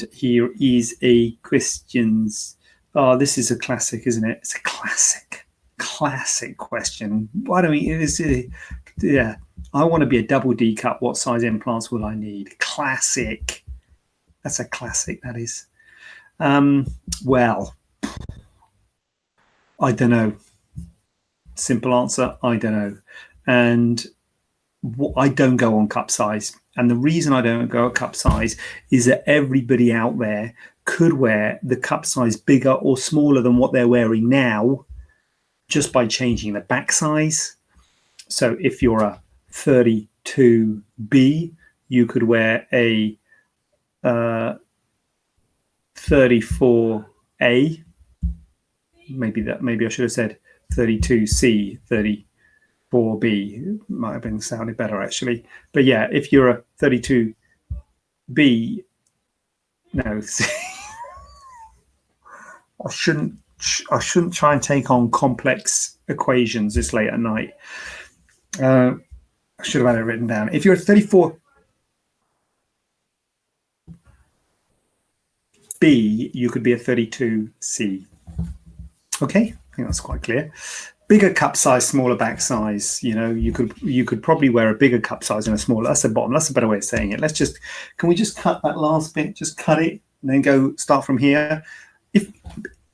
And here is a questions. Oh, this is a classic, isn't it? It's a classic question. Why don't we? Yeah, I want to be a double D cup. What size implants will I need? Classic. That's a classic. That is. Well, I don't know. Simple answer, I don't know. And I don't go on cup size. And the reason I don't go on cup size is that everybody out there could wear the cup size bigger or smaller than what they're wearing now just by changing the back size. So if you're a 32B, you could wear a 34A. Maybe I should have said 32C, 34B. Might have been sounded better actually. But yeah, if you're a 32B, no, I shouldn't try and take on complex equations this late at night. I should have had it written down. If you're a 34B, you could be a 32C. Okay, I think that's quite clear. Bigger cup size, smaller back size. You know, you could probably wear a bigger cup size and a smaller. That's the bottom. That's a better way of saying it. Can we just cut that last bit? Just cut it and then go start from here. If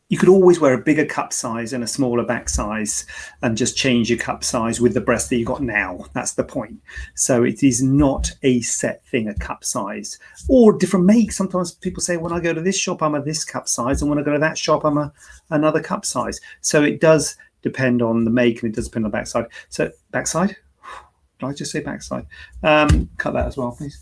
you could always wear a bigger cup size and a smaller back size and just change your cup size with the breast that you got now. That's the point. So it is not a set thing, a cup size or different make. Sometimes people say, when I go to this shop, I'm a this cup size. And when I go to that shop, I'm another cup size. So it does depend on the make and it does depend on the backside. So backside, did I just say backside? Cut that as well, please.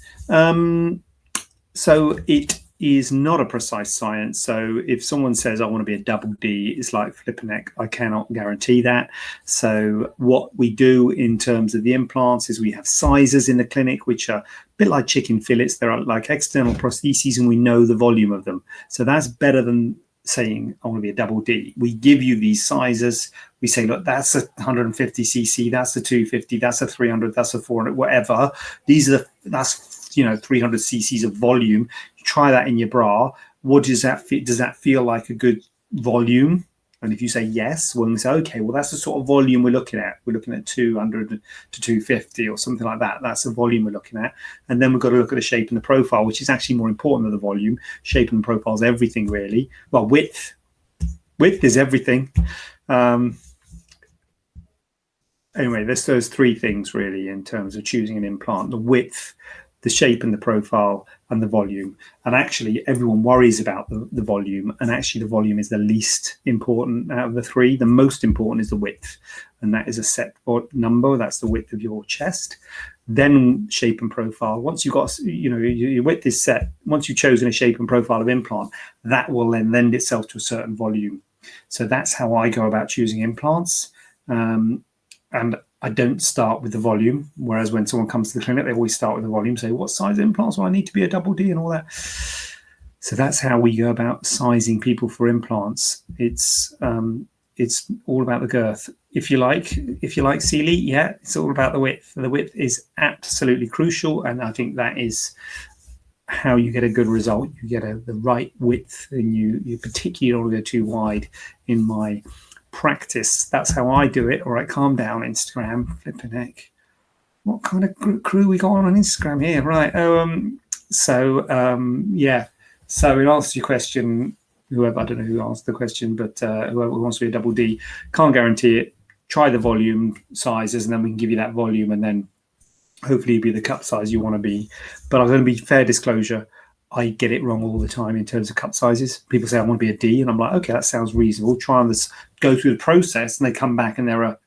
So it is not a precise science. So if someone says I want to be a double D, it's like flipping neck. I cannot guarantee that. So what we do in terms of the implants is we have sizes in the clinic, which are a bit like chicken fillets. They're like external prostheses and we know the volume of them. So that's better than saying I want to be a double D. We give you these sizes. We say, look, that's a 150cc, that's a 250, that's a 300, that's a 400, whatever. That's 300 cc's of volume. You try that in your bra. What does that feel? Does that feel like a good volume? And if you say yes, well, we say, okay, well, that's the sort of volume we're looking at. We're looking at 200 to 250 or something like that. That's the volume we're looking at. And then we've got to look at the shape and the profile, which is actually more important than the volume. Shape and profile is everything, really. Well, width is everything. Anyway, there's those three things, really, in terms of choosing an implant: the width, the shape and the profile, and the volume. And actually everyone worries about the volume, and actually the volume is the least important out of the three. The most important is the width, and that is a set number. That's the width of your chest. Then shape and profile. Once you've got, your width is set, once you've chosen a shape and profile of implant, that will then lend itself to a certain volume. So that's how I go about choosing implants. And I don't start with the volume, whereas when someone comes to the clinic, they always start with the volume, say, what size implants do I need to be a double D and all that. So that's how we go about sizing people for implants. It's all about the girth. If you like Sealy, yeah, it's all about the width. The width is absolutely crucial, and I think that is how you get a good result. You get the right width, and you particularly don't want to go too wide. In my practice, that's how I do it. All right, calm down, Instagram. Flipping heck, what kind of crew we got on Instagram here? Right. Yeah. So in answer to your question, whoever, I don't know who asked the question, but whoever wants to be a double D, can't guarantee it. Try the volume sizes, and then we can give you that volume, and then hopefully be the cup size you want to be. But I'm going to be fair disclosure, I get it wrong all the time in terms of cup sizes. People say I want to be a D, and I'm like, okay, that sounds reasonable. Try and go through the process, and they come back and they're a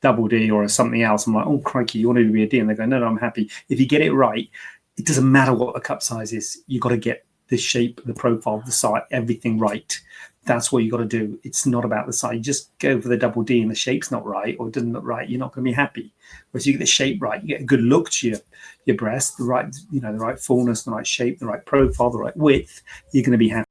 double D or something else. I'm like, oh crikey, you wanted to be a D, and they go, no, I'm happy. If you get it right, it doesn't matter what the cup size is. You got to get the shape, the profile, the size, everything right. That's what you got to do. It's not about the size. You just go for the double D and the shape's not right, or it doesn't look right, you're not going to be happy. Whereas you get the shape right, you get a good look to your breast, the right, the right fullness, the right shape, the right profile, the right width, you're going to be happy.